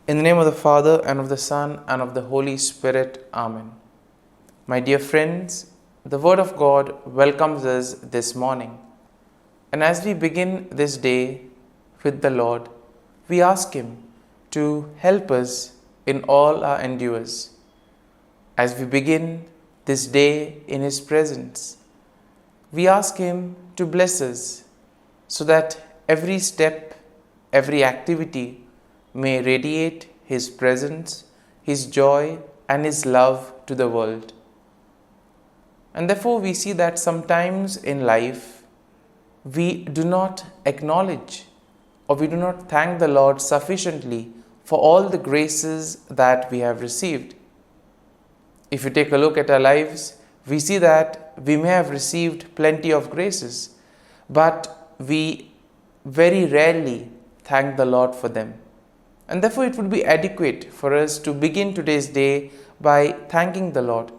In the name of the Father, and of the Son, and of the Holy Spirit. Amen. My dear friends, the Word of God welcomes us this morning. And as we begin this day with the Lord, we ask Him to help us in all our endeavors. As we begin this day in His presence, we ask Him to bless us so that every step, every activity may radiate His presence, His joy, and His love to the world. And therefore we see that sometimes in life we do not acknowledge or we do not thank the Lord sufficiently for all the graces that we have received. If you take a look at our lives, we see that we may have received plenty of graces, but we very rarely thank the Lord for them. And therefore it would be adequate for us to begin today's day by thanking the Lord,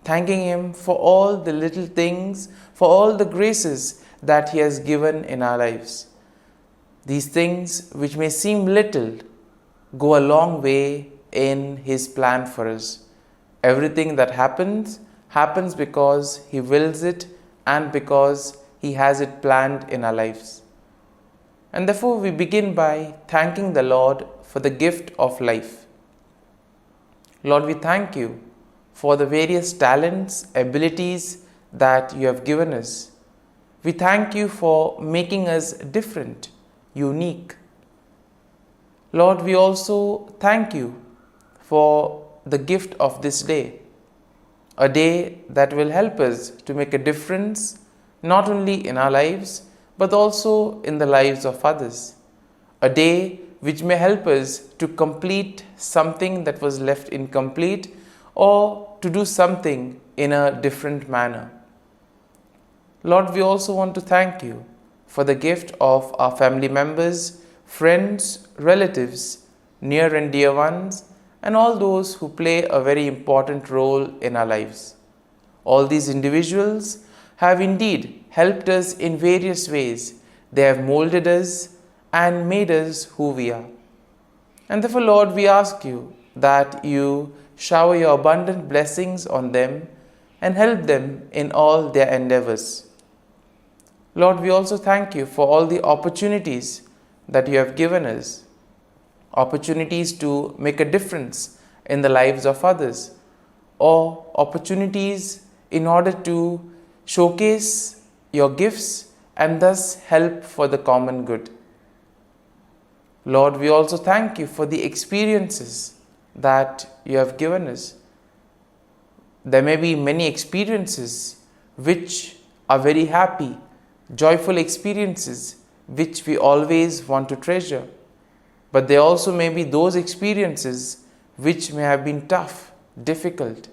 thanking Him for all the little things, for all the graces that He has given in our lives. These things which may seem little go a long way in His plan for us. Everything that happens because He wills it and because He has it planned in our lives. And therefore we begin by thanking the Lord for the gift of life. Lord, we thank You for the various talents, abilities that You have given us. We thank You for making us different, unique. Lord, we also thank You for the gift of this day, a day that will help us to make a difference not only in our lives but also in the lives of others. A day which may help us to complete something that was left incomplete or to do something in a different manner. Lord, we also want to thank You for the gift of our family members, friends, relatives, near and dear ones, and all those who play a very important role in our lives. All these individuals have indeed helped us in various ways. They have molded us and made us who we are. And therefore, Lord, we ask You that You shower Your abundant blessings on them and help them in all their endeavors. Lord, we also thank You for all the opportunities that You have given us, opportunities to make a difference in the lives of others, or opportunities in order to showcase Your gifts and thus help for the common good. Lord, we also thank You for the experiences that You have given us. There may be many experiences which are very happy, joyful experiences which we always want to treasure. But there also may be those experiences which may have been tough, difficult.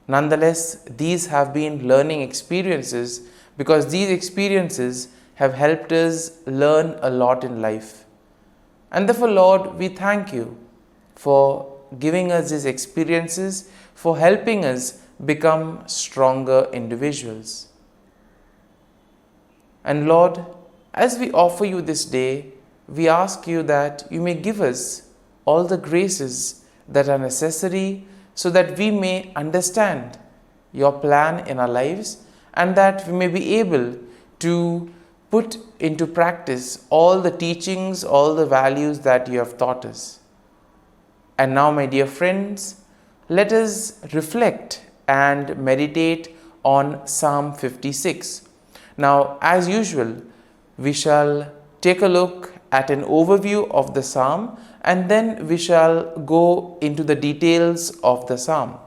Nonetheless, these have been learning experiences because these experiences have helped us learn a lot in life. And therefore, Lord, we thank You for giving us these experiences, for helping us become stronger individuals. And Lord, as we offer You this day, we ask You that You may give us all the graces that are necessary so that we may understand Your plan in our lives and that we may be able to put into practice all the teachings, all the values that You have taught us. And now, my dear friends, let us reflect and meditate on Psalm 56. Now, as usual, we shall take a look at an overview of the psalm and then we shall go into the details of the psalm.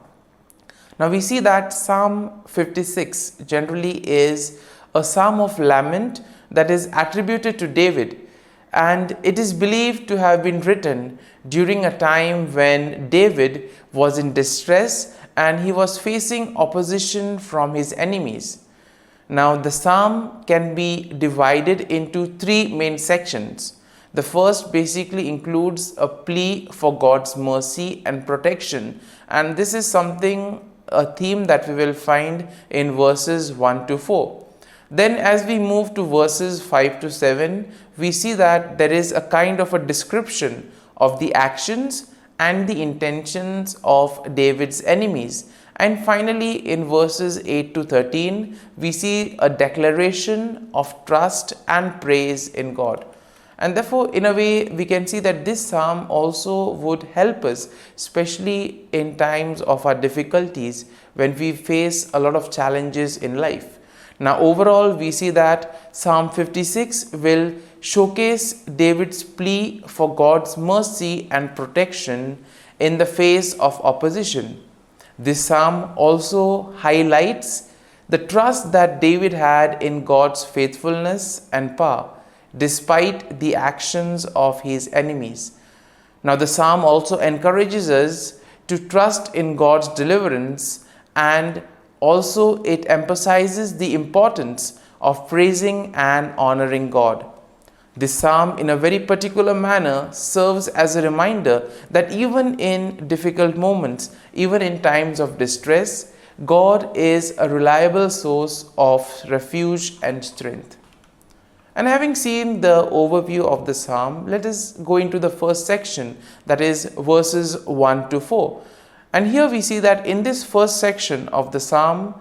Now we see that Psalm 56 generally is a psalm of lament that is attributed to David, and it is believed to have been written during a time when David was in distress and he was facing opposition from his enemies. Now the psalm can be divided into three main sections. The first basically includes a plea for God's mercy and protection, and this is a theme that we will find in verses 1 to 4. Then as we move to verses 5 to 7, we see that there is a kind of a description of the actions and the intentions of David's enemies. And finally, in verses 8 to 13, we see a declaration of trust and praise in God. And therefore, in a way, we can see that this psalm also would help us, especially in times of our difficulties when we face a lot of challenges in life. Now, overall, we see that Psalm 56 will showcase David's plea for God's mercy and protection in the face of opposition. This psalm also highlights the trust that David had in God's faithfulness and power, despite the actions of his enemies. Now, the psalm also encourages us to trust in God's deliverance, and also it emphasizes the importance of praising and honoring God. This psalm, in a very particular manner, serves as a reminder that even in difficult moments, even in times of distress, God is a reliable source of refuge and strength. And having seen the overview of the psalm, let us go into the first section, that is verses 1 to 4. And here we see that in this first section of the psalm,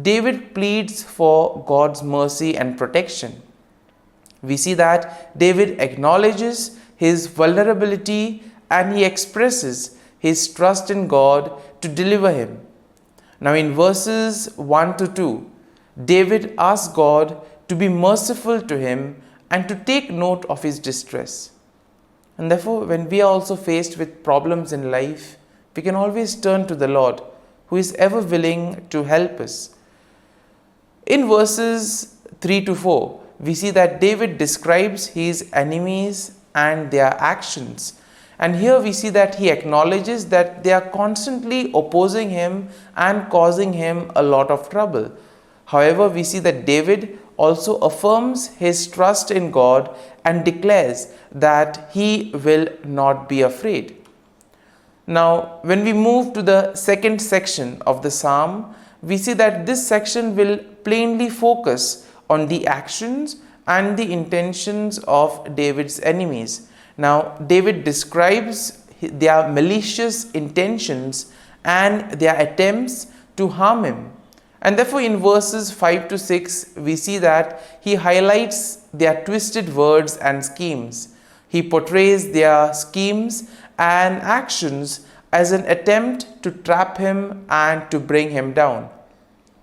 David pleads for God's mercy and protection. We see that David acknowledges his vulnerability and he expresses his trust in God to deliver him. Now, in verses 1 to 2, David asks God to be merciful to him and to take note of his distress. And therefore, when we are also faced with problems in life, we can always turn to the Lord, who is ever willing to help us. In verses 3 to 4, we see that David describes his enemies and their actions. And here we see that he acknowledges that they are constantly opposing him and causing him a lot of trouble. However, we see that David also affirms his trust in God and declares that he will not be afraid. Now, when we move to the second section of the psalm, we see that this section will plainly focus on the actions and the intentions of David's enemies. Now, David describes their malicious intentions and their attempts to harm him. And therefore, in verses 5 to 6, we see that he highlights their twisted words and schemes. He portrays their schemes and actions as an attempt to trap him and to bring him down.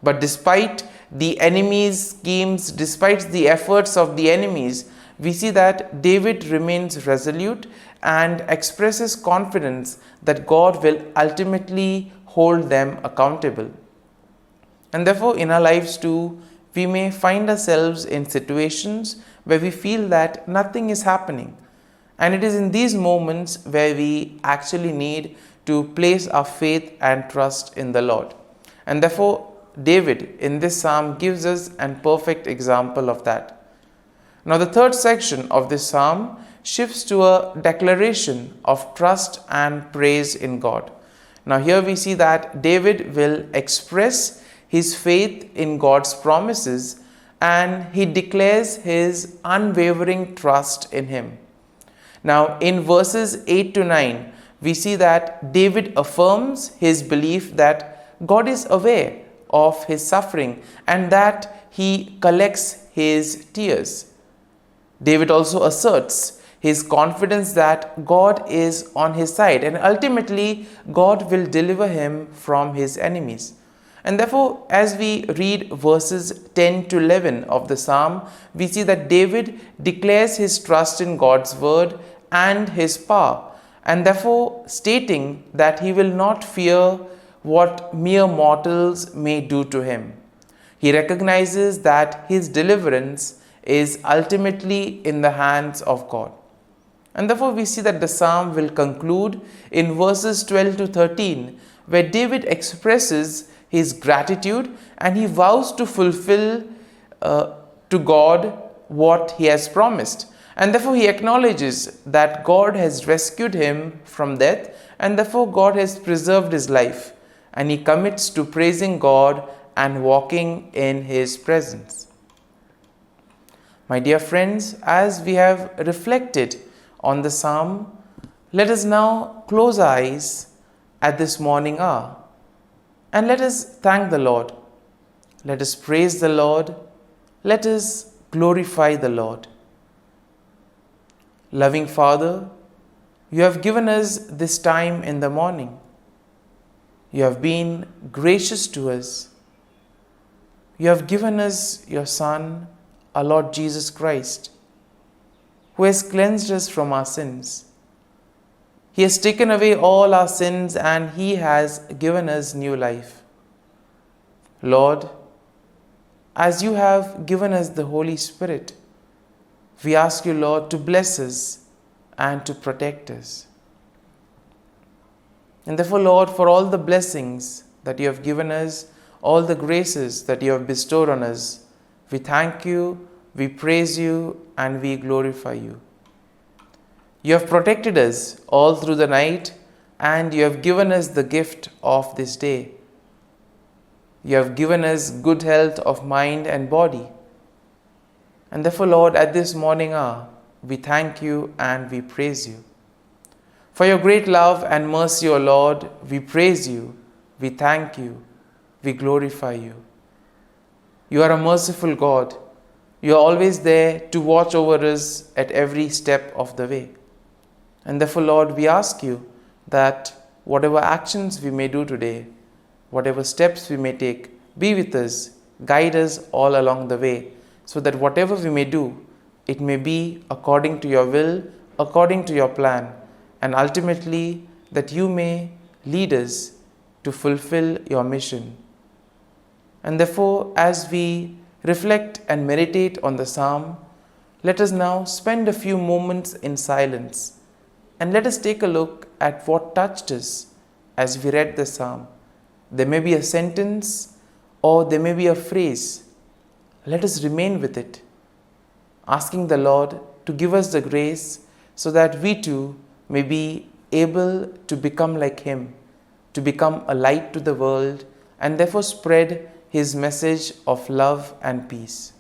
But despite the enemies' schemes, despite the efforts of the enemies, we see that David remains resolute and expresses confidence that God will ultimately hold them accountable. And therefore, in our lives too, we may find ourselves in situations where we feel that nothing is happening. And it is in these moments where we actually need to place our faith and trust in the Lord. And therefore, David in this psalm gives us a perfect example of that. Now, the third section of this psalm shifts to a declaration of trust and praise in God. Now, here we see that David will express his faith in God's promises and he declares his unwavering trust in him. Now, in verses 8 to 9, we see that David affirms his belief that God is aware of his suffering and that he collects his tears. David also asserts his confidence that God is on his side and ultimately God will deliver him from his enemies. And therefore, as we read verses 10 to 11 of the psalm, we see that David declares his trust in God's word and his power, and therefore stating that he will not fear what mere mortals may do to him. He recognizes that his deliverance is ultimately in the hands of God. And therefore, we see that the psalm will conclude in verses 12 to 13, where David expresses his gratitude and he vows to fulfill to God what he has promised. And therefore, he acknowledges that God has rescued him from death and therefore God has preserved his life. And he commits to praising God and walking in his presence. My dear friends, as we have reflected on the psalm, Let us now close our eyes at this morning hour and let us thank the Lord. Let us praise the Lord. Let us glorify the Lord. Loving Father, you have given us this time in the morning. You have been gracious to us. You have given us your Son, our Lord Jesus Christ, who has cleansed us from our sins. He has taken away all our sins and He has given us new life. Lord, as you have given us the Holy Spirit, we ask you, Lord, to bless us and to protect us. And therefore, Lord, for all the blessings that you have given us, all the graces that you have bestowed on us, we thank you, we praise you, and we glorify you. You have protected us all through the night, and you have given us the gift of this day. You have given us good health of mind and body. And therefore, Lord, at this morning hour, we thank you and we praise you. For your great love and mercy, O Lord, we praise you, we thank you, we glorify you. You are a merciful God. You are always there to watch over us at every step of the way. And therefore, Lord, we ask you that whatever actions we may do today, whatever steps we may take, be with us, guide us all along the way, so that whatever we may do, it may be according to your will, according to your plan, and ultimately that you may lead us to fulfill your mission. And therefore, as we reflect and meditate on the psalm, let us now spend a few moments in silence and let us take a look at what touched us as we read the psalm. There may be a sentence or there may be a phrase. Let us remain with it, asking the Lord to give us the grace so that we too may be able to become like Him, to become a light to the world, and therefore spread His message of love and peace.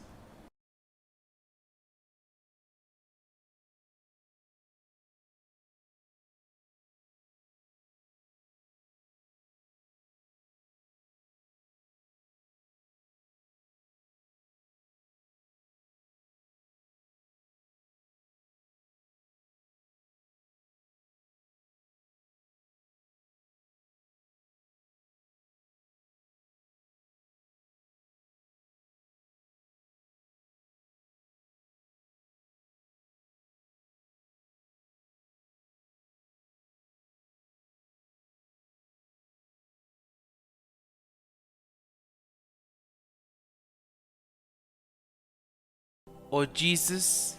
O Jesus,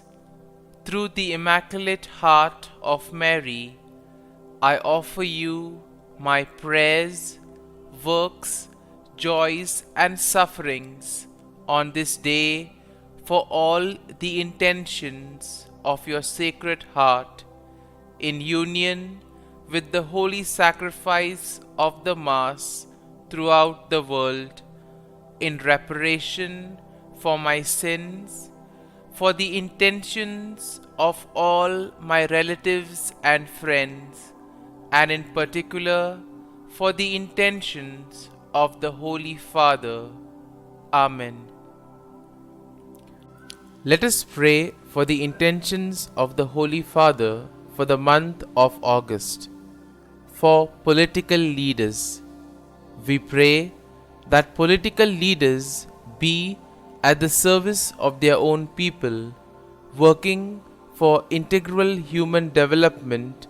through the Immaculate Heart of Mary, I offer you my prayers, works, joys, and sufferings on this day for all the intentions of your Sacred Heart, in union with the holy sacrifice of the Mass throughout the world, in reparation for my sins, for the intentions of all my relatives and friends, and in particular for the intentions of the Holy Father. Amen. Let us pray for the intentions of the Holy Father for the month of August. For political leaders, we pray that political leaders be at the service of their own people, working for integral human development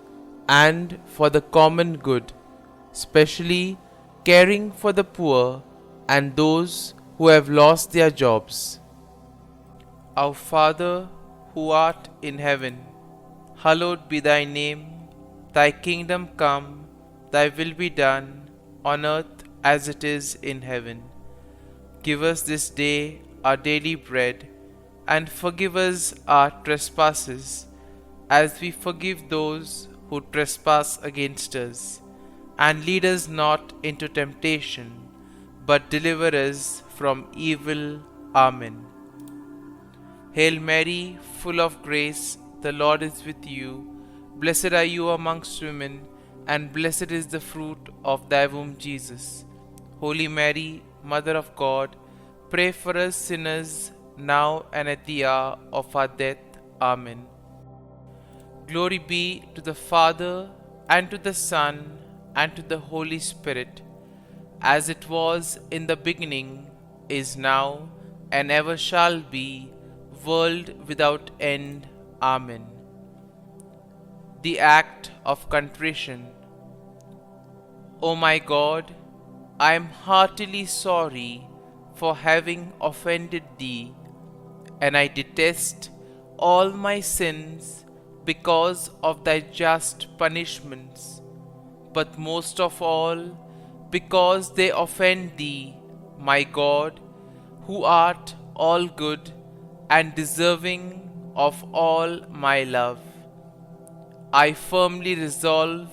and for the common good, especially caring for the poor and those who have lost their jobs. Our Father, who art in heaven, hallowed be thy name. Thy kingdom come, thy will be done, on earth as it is in heaven. Give us this day our daily bread, and forgive us our trespasses, as we forgive those who trespass against us. And lead us not into temptation, but deliver us from evil. Amen. Hail Mary, full of grace, the Lord is with you. Blessed are you amongst women, and blessed is the fruit of thy womb, Jesus. Holy Mary, Mother of God, pray for us sinners, now and at the hour of our death. Amen. Glory be to the Father, and to the Son, and to the Holy Spirit, as it was in the beginning, is now, and ever shall be, world without end. Amen. The act of contrition. O my God, I am heartily sorry for having offended thee, and I detest all my sins because of thy just punishments, but most of all because they offend thee, my God, who art all good and deserving of all my love. I firmly resolve,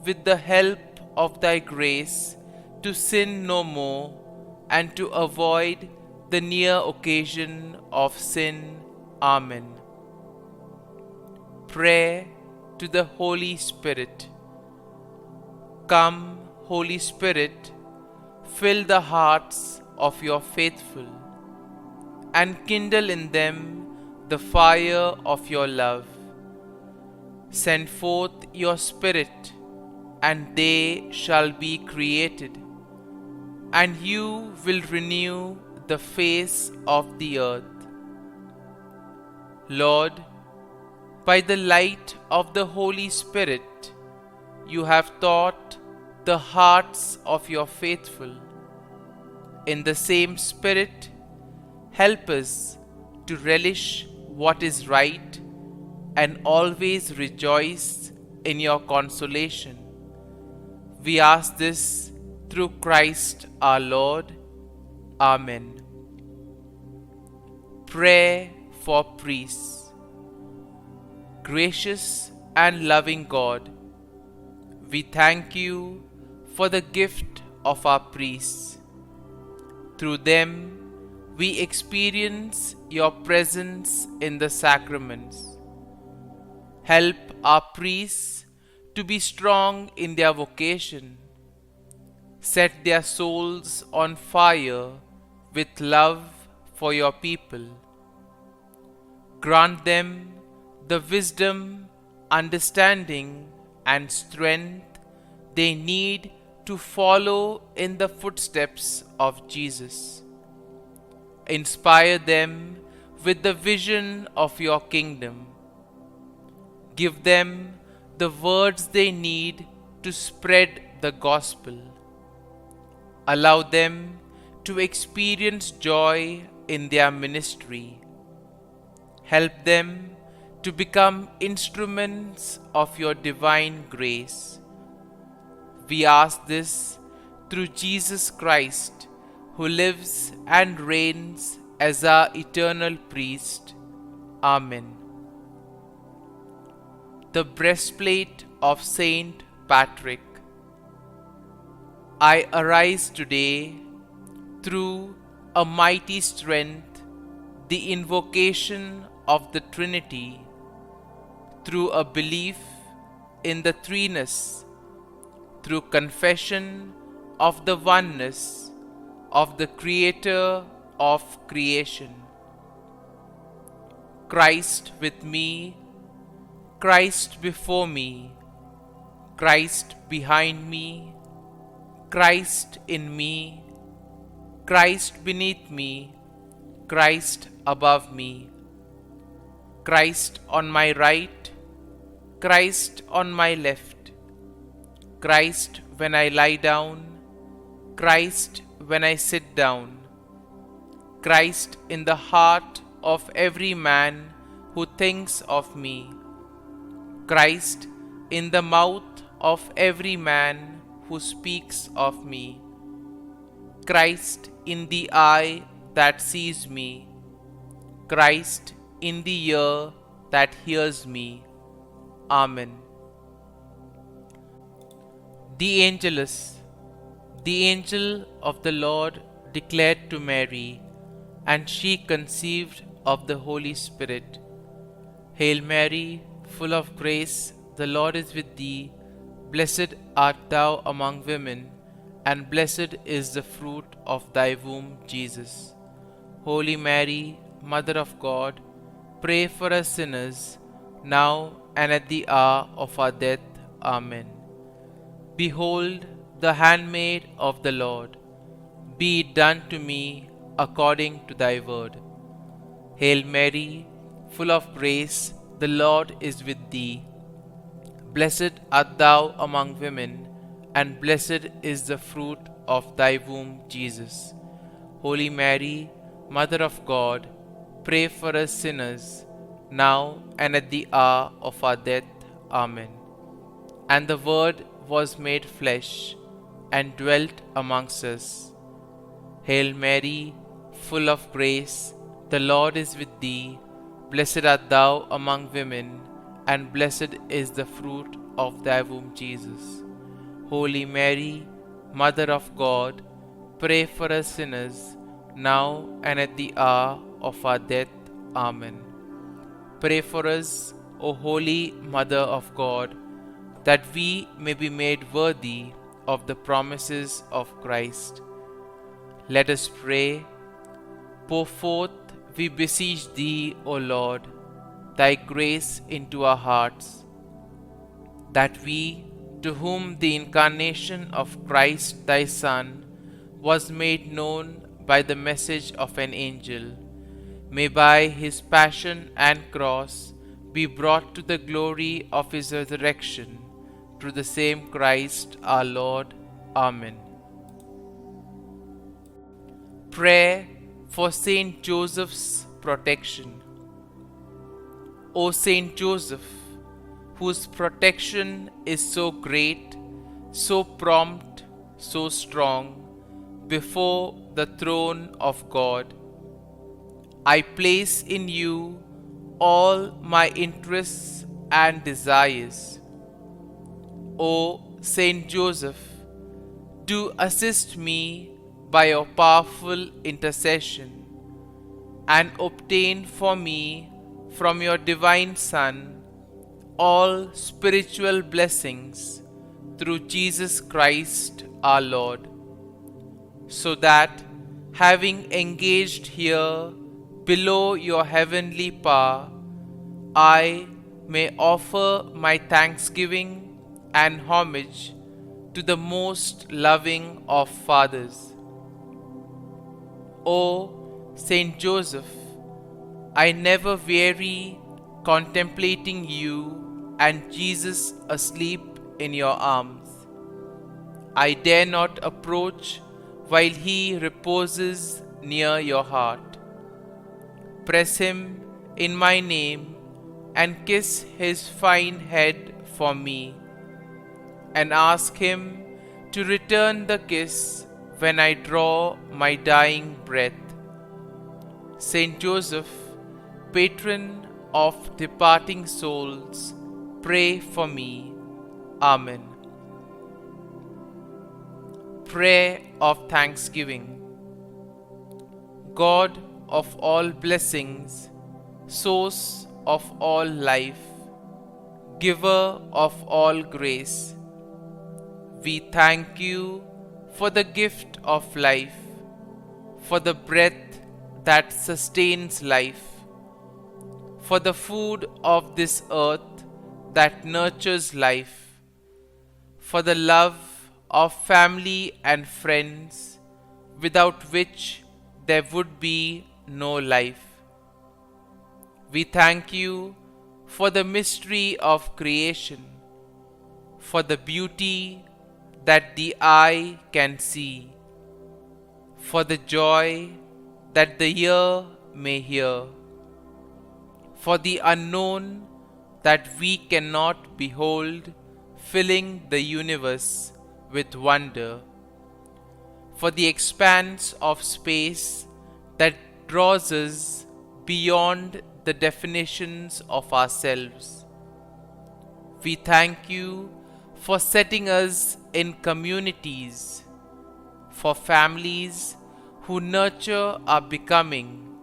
with the help of thy grace, to sin no more, and to avoid the near occasion of sin. Amen. Prayer to the Holy Spirit. Come, Holy Spirit, fill the hearts of your faithful, and kindle in them the fire of your love. Send forth your Spirit, and they shall be created, and you will renew the face of the earth. Lord, by the light of the Holy Spirit, you have taught the hearts of your faithful. In the same Spirit, help us to relish what is right and always rejoice in your consolation. We ask this through Christ our Lord. Amen. Prayer for priests. Gracious and loving God, we thank you for the gift of our priests. Through them, we experience your presence in the sacraments. Help our priests to be strong in their vocation. Set their souls on fire with love for your people. Grant them the wisdom, understanding, and strength they need to follow in the footsteps of Jesus. Inspire them with the vision of your kingdom. Give them the words they need to spread the gospel. Allow them to experience joy in their ministry. Help them to become instruments of your divine grace. We ask this through Jesus Christ, who lives and reigns as our eternal priest. Amen. The breastplate of Saint Patrick. I arise today through a mighty strength, the invocation of the Trinity, through a belief in the threeness, through confession of the oneness of the Creator of creation. Christ with me, Christ before me, Christ behind me, Christ in me, Christ beneath me, Christ above me, Christ on my right, Christ on my left, Christ when I lie down, Christ when I sit down, Christ in the heart of every man who thinks of me, Christ in the mouth of every man who speaks of me, Christ in the eye that sees me, Christ in the ear that hears me. Amen. The Angelus. The angel of the Lord declared to Mary, and she conceived of the Holy Spirit. Hail Mary, full of grace, the Lord is with thee. Blessed art thou among women, and blessed is the fruit of thy womb, Jesus. Holy Mary, Mother of God, pray for us sinners, now and at the hour of our death. Amen. Behold, the handmaid of the Lord. Be it done to me according to thy word. Hail Mary, full of grace, the Lord is with thee. Blessed art thou among women, and blessed is the fruit of thy womb, Jesus. Holy Mary, Mother of God, pray for us sinners, now and at the hour of our death. Amen. And the Word was made flesh, and dwelt amongst us. Hail Mary, full of grace, the Lord is with thee. Blessed art thou among women, and blessed is the fruit of thy womb, Jesus. Holy Mary, Mother of God, pray for us sinners, now and at the hour of our death. Amen. Pray for us, O Holy Mother of God, that we may be made worthy of the promises of Christ. Let us pray. Pour forth, we beseech thee, O Lord, thy grace into our hearts, that we, to whom the incarnation of Christ thy Son was made known by the message of an angel, may by his passion and cross be brought to the glory of his resurrection, through the same Christ our Lord. Amen. Prayer for Saint Joseph's protection. O Saint Joseph, whose protection is so great, so prompt, so strong, before the throne of God, I place in you all my interests and desires. O Saint Joseph, do assist me by your powerful intercession, and obtain for me from your divine Son all spiritual blessings through Jesus Christ our Lord, so that, having engaged here below your heavenly power, I may offer my thanksgiving and homage to the most loving of fathers. O Saint Joseph, I never weary contemplating you and Jesus asleep in your arms. I dare not approach while he reposes near your heart. Press him in my name and kiss his fine head for me, and ask him to return the kiss when I draw my dying breath. Saint Joseph, patron of departing souls, pray for me. Amen. Prayer of Thanksgiving. God of all blessings, source of all life, giver of all grace, we thank you for the gift of life, for the breath that sustains life, for the food of this earth that nurtures life, for the love of family and friends, without which there would be no life. We thank you for the mystery of creation, for the beauty that the eye can see, for the joy that the ear may hear, for the unknown that we cannot behold, filling the universe with wonder, for the expanse of space that draws us beyond the definitions of ourselves. We thank you for setting us in communities, for families who nurture our becoming,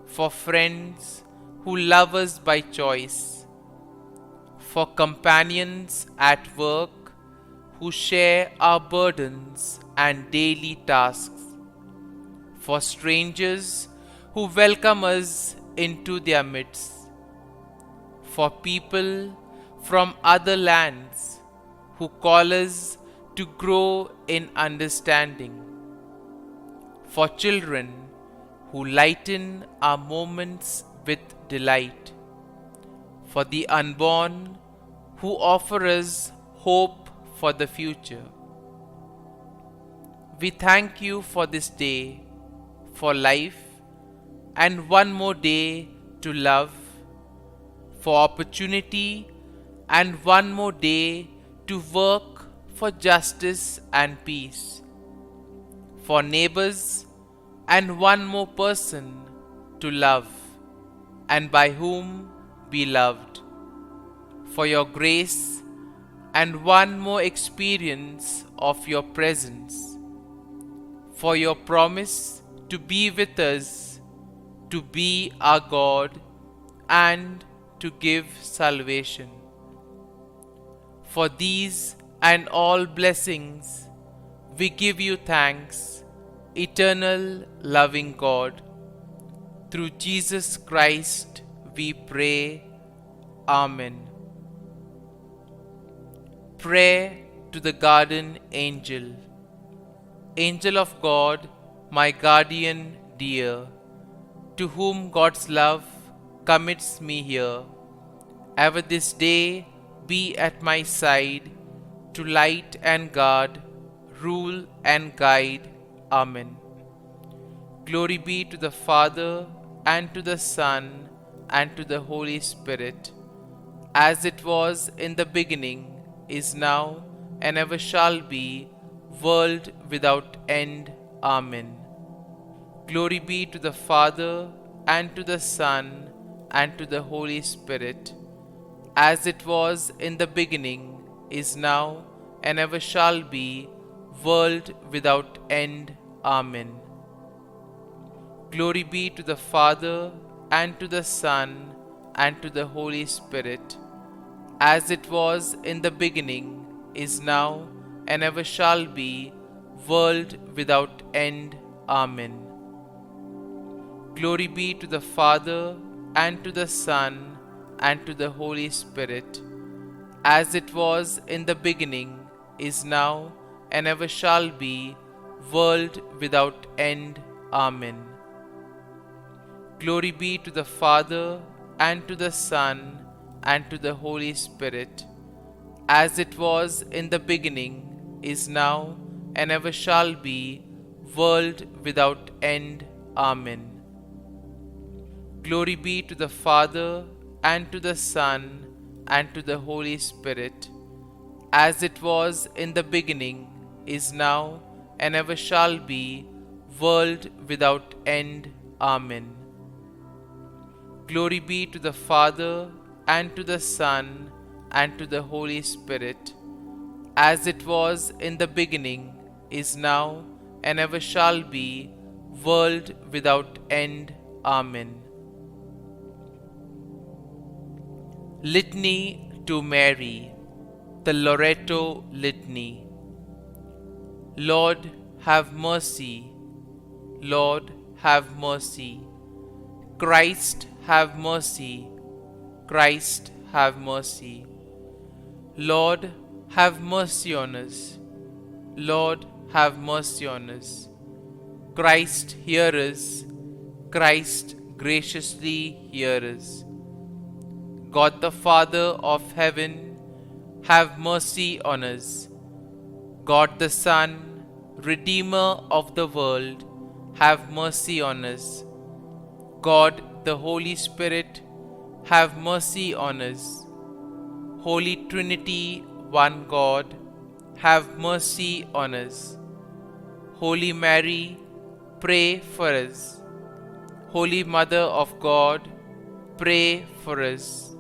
for friends who love us by choice, for companions at work who share our burdens and daily tasks, for strangers who welcome us into their midst, for people from other lands who call us to grow in understanding, for children who lighten our moments with delight, for the unborn who offer us hope for the future. We thank you for this day, for life, and one more day to love, for opportunity, and one more day to work for justice and peace, for neighbors, and one more person to love, and by whom be loved, for your grace, and one more experience of your presence, for your promise to be with us, to be our God, and to give salvation. For these and all blessings, we give you thanks, eternal loving God. Through Jesus Christ we pray. Amen. Prayer to the Garden Angel. Angel of God, my guardian dear, to whom God's love commits me here, ever this day be at my side, to light and guard, rule and guide. Amen. Glory be to the Father, and to the Son, and to the Holy Spirit, as it was in the beginning, is now, and ever shall be, world without end. Amen. Glory be to the Father, and to the Son, and to the Holy Spirit, as it was in the beginning, is now, and ever shall be, world without end. Amen. Glory be to the Father, and to the Son, and to the Holy Spirit, as it was in the beginning, is now, and ever shall be, world without end. Amen. Glory be to the Father, and to the Son, and to the Holy Spirit, as it was in the beginning, is now, and ever shall be, world without end. Amen. Glory be to the Father, and to the Son, and to the Holy Spirit, as it was in the beginning, is now, and ever shall be, world without end. Amen. Glory be to the Father, and to the Son, and to the Holy Spirit, as it was in the beginning, is now, and ever shall be, world without end. Amen. Glory be to the Father, and to the Son, and to the Holy Spirit, as it was in the beginning, is now, and ever shall be, world without end. Amen. Litany to Mary, the Loreto Litany. Lord, have mercy. Lord, have mercy. Christ, have mercy. Christ, have mercy. Lord, have mercy on us. Lord, have mercy on us. Christ, hear us. Christ, graciously hear us. God the Father of heaven, have mercy on us. God the Son, Redeemer of the world, have mercy on us. God the Holy Spirit, have mercy on us. Holy Trinity, one God, have mercy on us. Holy Mary, pray for us. Holy Mother of God, pray for us.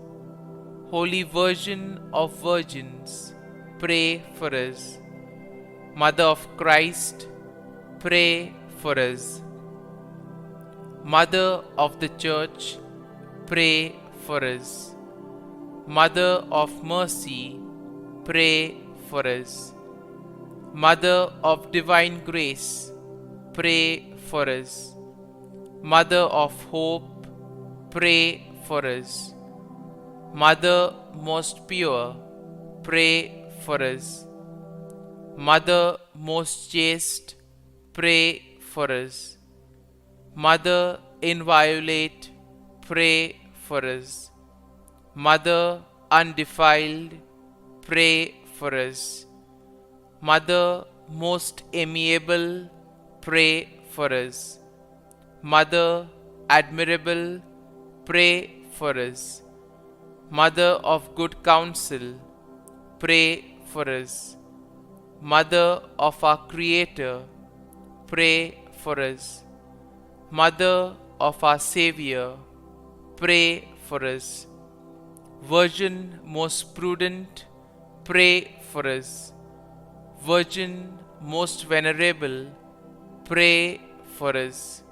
Holy Virgin of Virgins, pray for us. Mother of Christ, pray for us. Mother of the Church, pray for us. Mother of mercy, pray for us. Mother of divine grace, pray for us. Mother of hope, pray for us. Mother most pure, pray for us. Mother most chaste, pray for us. Mother inviolate, pray for us. Mother undefiled, pray for us. Mother most amiable, pray for us. Mother admirable, pray for us. Mother of good counsel, pray for us. Mother of our Creator, pray for us. Mother of our Savior, pray for us. Virgin most prudent, pray for us. Virgin most venerable, pray for us.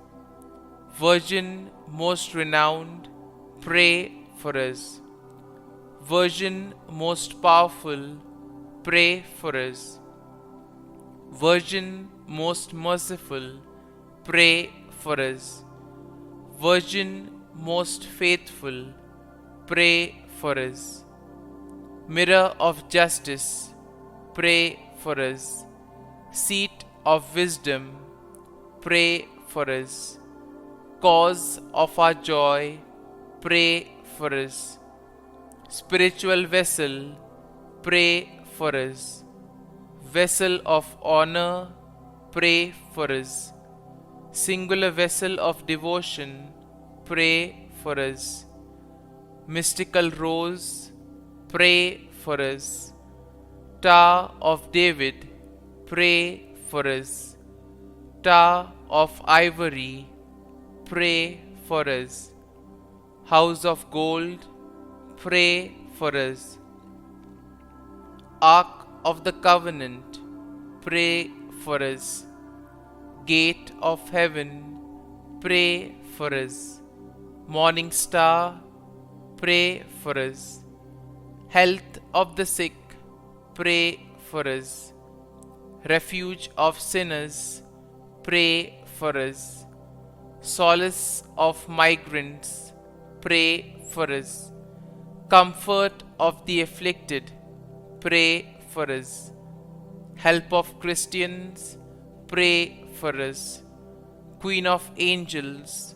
Virgin most renowned, pray for us. Virgin most powerful, pray for us. Virgin most merciful, pray for us. Virgin most faithful, pray for us. Mirror of justice, pray for us. Seat of wisdom, pray for us. Cause of our joy, pray for us. Spiritual vessel, pray for us. Vessel of honor, pray for us. Singular vessel of devotion, pray for us. Mystical rose, pray for us. Tower of David, pray for us. Tower of ivory, pray for us. House of gold, pray for us. Ark of the covenant, pray for us. Gate of heaven, pray for us. Morning star, pray for us. Health of the sick, pray for us. Refuge of sinners, pray for us. Solace of migrants, pray for us. Comfort of the afflicted, pray for us. Help of Christians, pray for us. Queen of angels,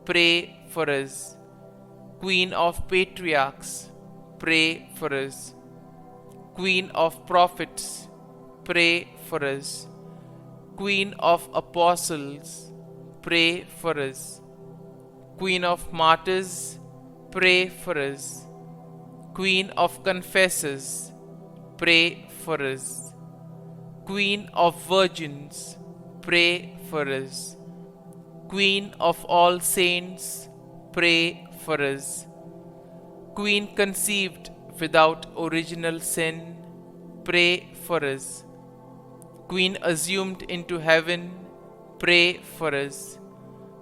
pray for us. Queen of patriarchs, pray for us. Queen of prophets, pray for us. Queen of apostles, pray for us. Queen of martyrs, pray for us. Queen of confessors, pray for us. Queen of virgins, pray for us. Queen of all saints, pray for us. Queen conceived without original sin, pray for us. Queen assumed into heaven, pray for us.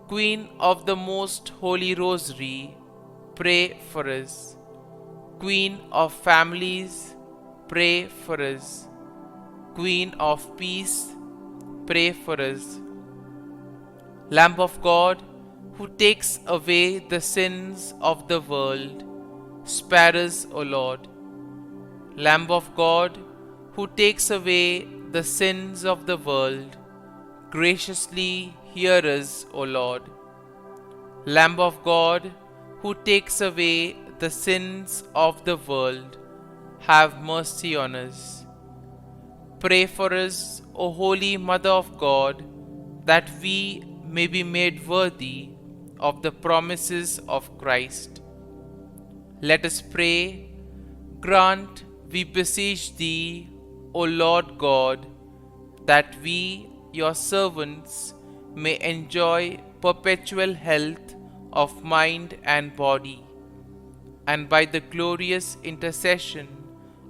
Queen of the most holy rosary, pray for us. Queen of families, pray for us. Queen of peace, pray for us. Lamb of God, who takes away the sins of the world, spare us, O Lord. Lamb of God, who takes away the sins of the world, graciously hear us, O Lord. Lamb of God, who takes away the sins of the world, have mercy on us. Pray for us, O Holy Mother of God, that we may be made worthy of the promises of Christ. Let us pray. Grant, we beseech Thee, O Lord God, that we, Your servants, may enjoy perpetual health of mind and body, and by the glorious intercession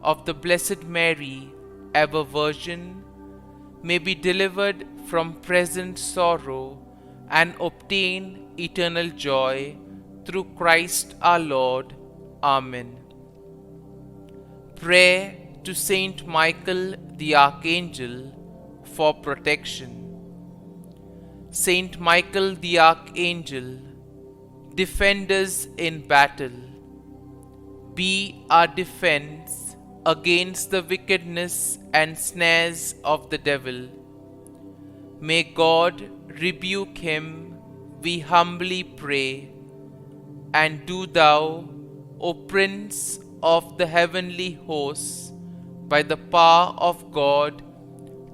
of the Blessed Mary, ever Virgin, may be delivered from present sorrow and obtain eternal joy through Christ our Lord. Amen. Prayer to Saint Michael the Archangel for protection. Saint Michael the Archangel, defend us in battle. Be our defense against the wickedness and snares of the devil. May God rebuke him, we humbly pray. And do thou, O Prince of the heavenly hosts, by the power of God,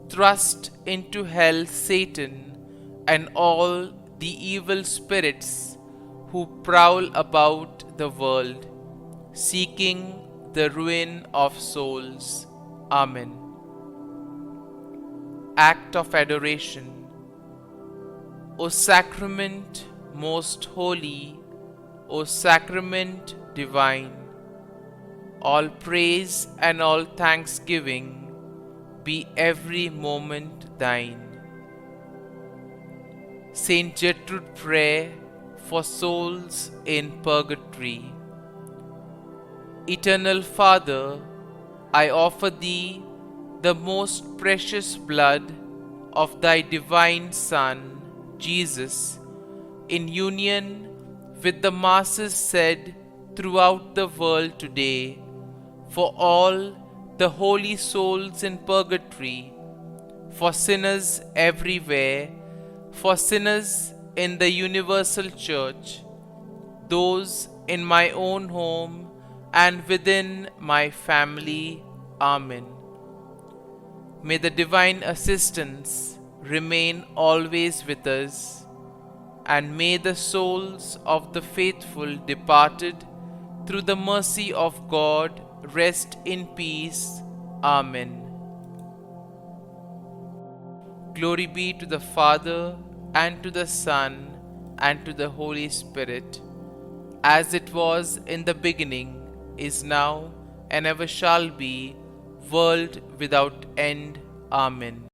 thrust into hell Satan and all the evil spirits who prowl about the world, seeking the ruin of souls. Amen. Act of Adoration. O Sacrament most holy, O Sacrament divine, all praise and all thanksgiving be every moment thine. Saint Gertrude Prayer for souls in purgatory. Eternal Father, I offer Thee the most precious blood of Thy divine Son, Jesus, in union with the masses said throughout the world today, for all the holy souls in purgatory, for sinners everywhere, for sinners in the universal church, those in my own home and within my family. Amen. May the divine assistance remain always with us, and may the souls of the faithful departed through the mercy of God rest in peace. Amen. Glory be to the Father, and to the Son, and to the Holy Spirit, as it was in the beginning, is now, and ever shall be, world without end. Amen.